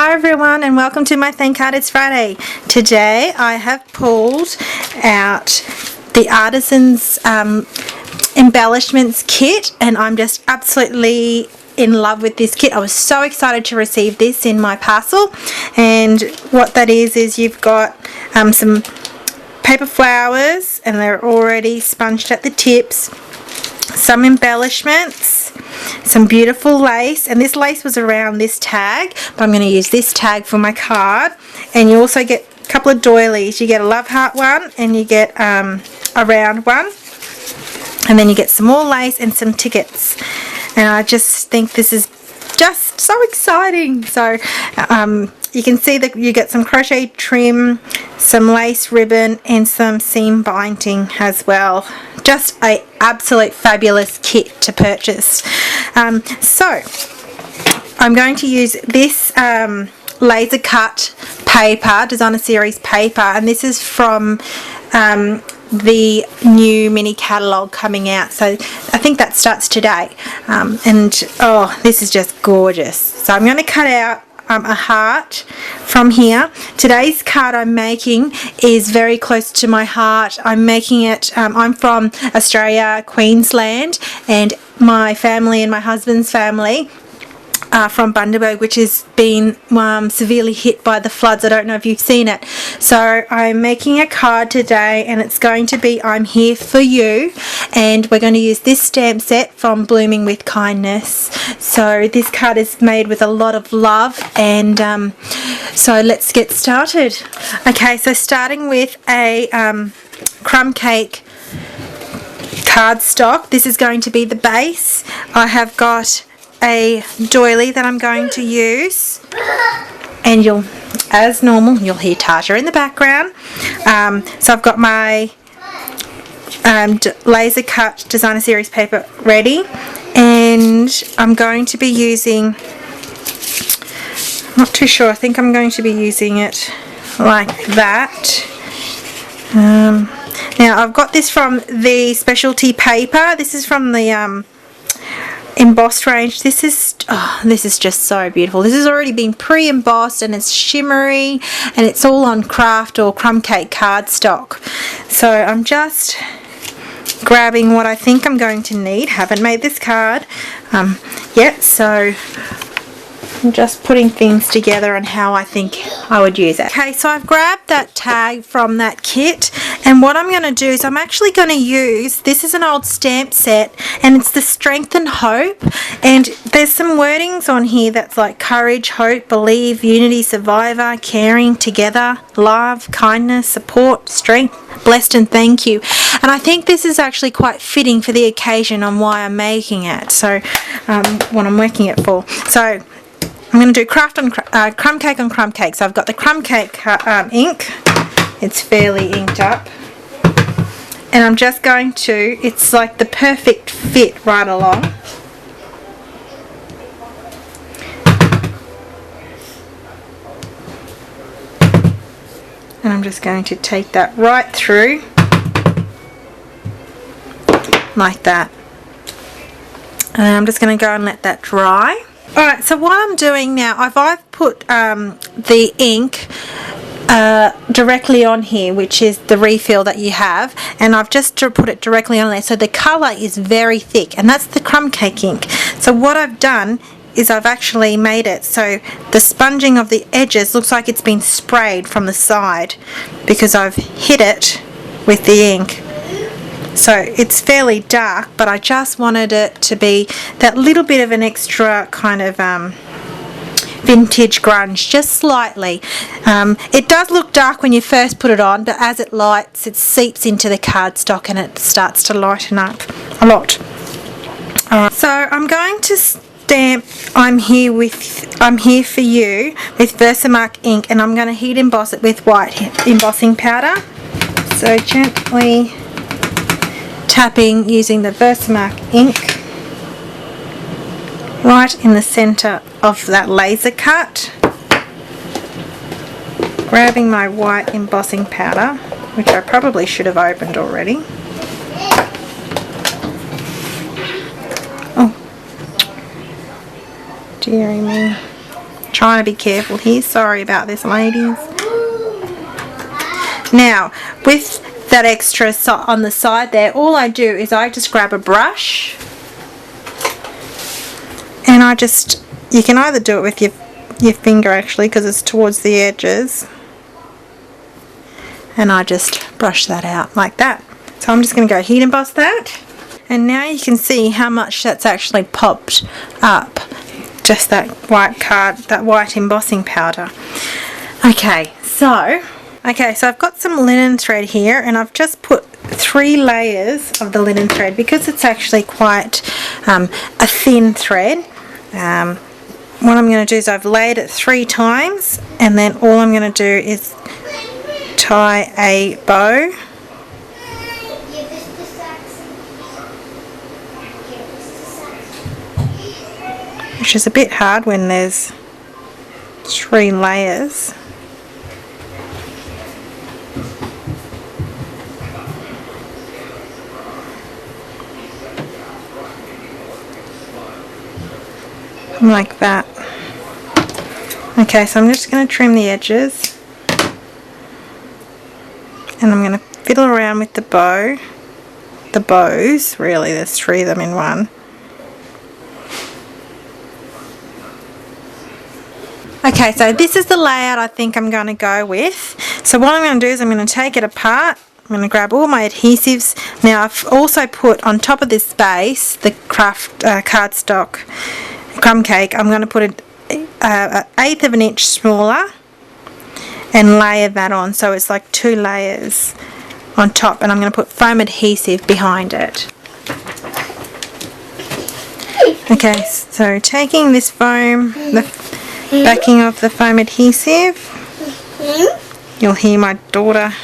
Hi everyone, and welcome to my Thank God It's Friday. Today I have pulled out the Artisan's Embellishments Kit, and I'm just absolutely in love with this kit. I was so excited to receive this in my parcel, and what that is you've got some paper flowers, and they're already sponged at the tips, some embellishments, some beautiful lace, and this lace was around this tag, but I'm going to use this tag for my card. And you also get a couple of doilies. You get a love heart one, and you get a round one, and then you get some more lace and some tickets. And I just think this is just so exciting. So you can see that you get some crochet trim, some lace ribbon, and some seam binding as well. Just a absolute fabulous kit to purchase. So I'm going to use this laser cut paper, designer series paper, and this is from the new mini catalogue coming out, so I think that starts today. And oh, this is just gorgeous. So I'm going to cut out a heart from here. Today's card I'm making is very close to my heart. I'm making it, I'm from Australia, Queensland, and my family and my husband's family are from Bundaberg, which has been severely hit by the floods. I don't know if you've seen it. So I'm making a card today, and it's going to be I'm Here For You, and we're going to use this stamp set from Blooming With Kindness. So this card is made with a lot of love, and so let's get started. Okay, so starting with a crumb cake cardstock. This is going to be the base. I have got a doily that I'm going to use, and you'll, as normal, you'll hear Tasha in the background. So I've got my laser cut designer series paper ready, and I'm going to be using, not too sure, I think I'm going to be using it like that. Now I've got this from the specialty paper. This is from the embossed range. This is just so beautiful. This has already been pre-embossed, and it's shimmery, and it's all on craft or crumb cake cardstock. So I'm just grabbing what I think I'm going to need. Haven't made this card yet, so I'm just putting things together and how I think I would use it. Okay, so I've grabbed that tag from that kit, and what I'm going to do is I'm actually going to use, this is an old stamp set, and it's the Strength and Hope, and there's some wordings on here that's like courage, hope, believe, unity, survivor, caring, together, love, kindness, support, strength, blessed, and thank you. And I think this is actually quite fitting for the occasion on why I'm making it, so what I'm working it for. So I'm going to do craft on crumb cake on crumb cake. So I've got the crumb cake ink. It's fairly inked up. And I'm just going to, it's like the perfect fit right along. And I'm just going to take that right through like that. And I'm just going to go and let that dry. Alright, so what I'm doing now, I've put the ink directly on here, which is the refill that you have, and I've just put it directly on there, so the colour is very thick, and that's the crumb cake ink. So what I've done is I've actually made it so the sponging of the edges looks like it's been sprayed from the side, because I've hit it with the ink. So it's fairly dark, but I just wanted it to be that little bit of an extra kind of vintage grunge, just slightly. It does look dark when you first put it on, but as it lights, it seeps into the cardstock and it starts to lighten up a lot. So I'm going to stamp I'm Here For You with Versamark ink, and I'm going to heat emboss it with white embossing powder. So gently tapping using the Versamark ink right in the center of that laser cut, grabbing my white embossing powder, which I probably should have opened already. Oh, dearie me. trying to be careful here. Sorry about this, ladies. Now, with that extra on the side there, all I do is I just grab a brush and I just, you can either do it with your finger actually because it's towards the edges, and I just brush that out like that. So I'm just going to go heat emboss that, and now you can see how much that's actually popped up, just that white card, that white embossing powder. Okay, so I've got some linen thread here, and I've just put 3 layers of the linen thread because it's actually quite a thin thread. What I'm going to do is I've laid it 3 times, and then all I'm going to do is tie a bow. Which is a bit hard when there's 3 layers. Like that. Okay, so I'm just going to trim the edges, and I'm going to fiddle around with the bow, the bows, really, there's 3 of them in one. Okay, so this is the layout I think I'm going to go with. So what I'm going to do is I'm going to take it apart. I'm going to grab all my adhesives. Now I've also put on top of this base the craft cardstock crumb cake. I'm going to put an 1/8 of an inch smaller and layer that on, so it's like 2 layers on top, and I'm going to put foam adhesive behind it. Okay, so taking this foam, the backing of the foam adhesive, you'll hear my daughter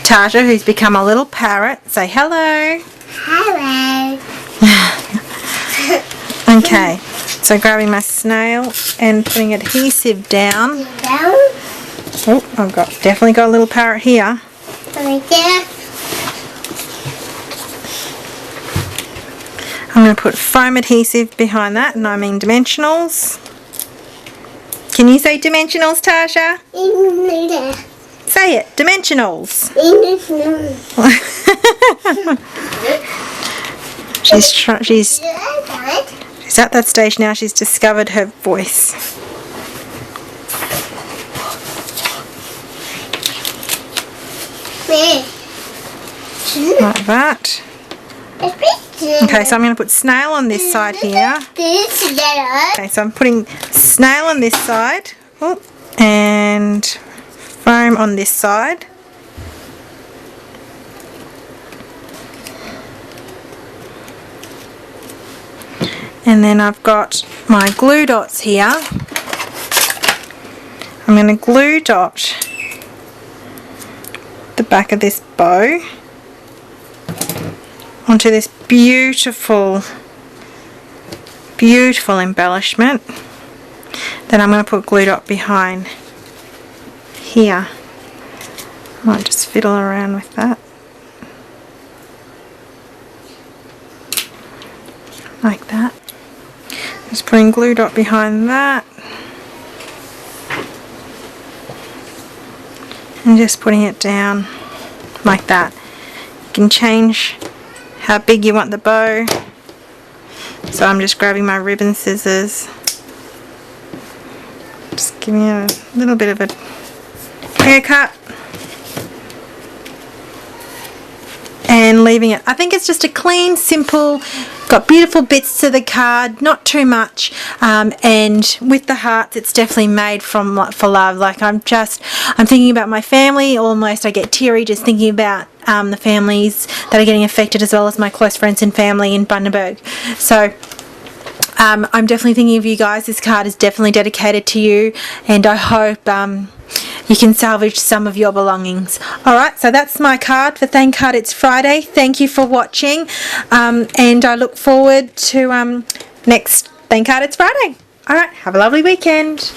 Tasha, who's become a little parrot, say hello. Hello. Okay, so grabbing my snail and putting adhesive down. Oh, I've definitely got a little parrot here. Right there. I'm going to put foam adhesive behind that, and I mean dimensionals. Can you say dimensionals, Tasha? Say it, dimensionals. She's at that stage now. She's discovered her voice. Like that. Okay, so I'm going to put snail on this side here. Okay, so I'm putting snail on this side, and foam on this side. And then I've got my glue dots here. I'm going to glue dot the back of this bow onto this beautiful embellishment. Then I'm going to put glue dot behind here. I might just fiddle around with that. Like that. Just putting glue dot behind that. And just putting it down like that. You can change how big you want the bow. So I'm just grabbing my ribbon scissors. Just giving it a little bit of a haircut. And leaving it. I think it's just a clean, simple, got beautiful bits to the card, not too much, and with the hearts it's definitely made for love. Like I'm thinking about my family almost. I get teary just thinking about the families that are getting affected, as well as my close friends and family in Bundaberg. So I'm definitely thinking of you guys. This card is definitely dedicated to you, and I hope you can salvage some of your belongings. Alright, so that's my card for Thank Card It's Friday. Thank you for watching, and I look forward to next Thank Card It's Friday. Alright, have a lovely weekend.